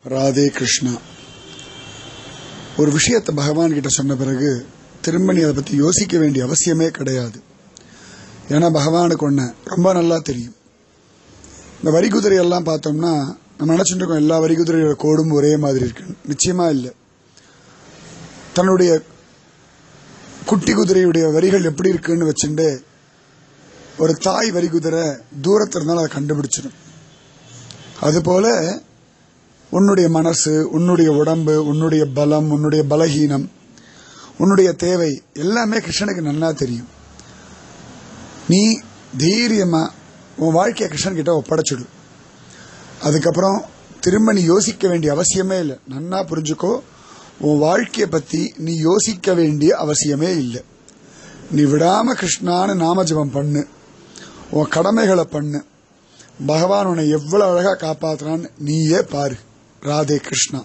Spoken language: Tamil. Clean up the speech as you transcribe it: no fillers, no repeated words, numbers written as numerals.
ராதே கிருஷ்ணா. ஒரு விஷயத்தை பகவான் கிட்ட சொன்ன பிறகு திரும்ப நீ அதை பத்தி யோசிக்க வேண்டிய அவசியமே கிடையாது. ஏன்னா பகவானுக்கு ஒண்ணு ரொம்ப நல்லா தெரியும். இந்த வரிகுதிரை எல்லாம் பார்த்தோம்னா நம்ம நினைச்சுட்டு இருக்கோம் எல்லா வரிகுதிரையோட கோடும் ஒரே மாதிரி இருக்கு. நிச்சயமா இல்லை. தன்னுடைய குட்டி குதிரையுடைய வரிகள் எப்படி இருக்குன்னு வச்சுட்டு ஒரு தாய் வரிகுதிரை தூரத்துல இருந்தாலும் அதை கண்டுபிடிச்சிடும். அதுபோல உன்னுடைய மனசு, உன்னுடைய உடம்பு, உன்னுடைய பலம், உன்னுடைய பலகீனம், உன்னுடைய தேவை எல்லாமே கிருஷ்ணனுக்கு நல்லா தெரியும். நீ தைரியமா உன் வாழ்க்கைய கிருஷ்ணன் கிட்ட ஒப்படைச்சிடு. அதுக்கப்புறம் திரும்ப நீ யோசிக்க வேண்டிய அவசியமே இல்லை. நன்னா புரிஞ்சுக்கோ, உன் வாழ்க்கைய பத்தி நீ யோசிக்க வேண்டிய அவசியமே இல்லை. நீ விடாம கிருஷ்ணான்னு நாம ஜபம் பண்ணு, உன் கடமைகளை பண்ணு. பகவான் உன்னை எவ்வளவு அழகா காப்பாத்துறான்னு நீயே பாரு. ராதே கிருஷ்ணா.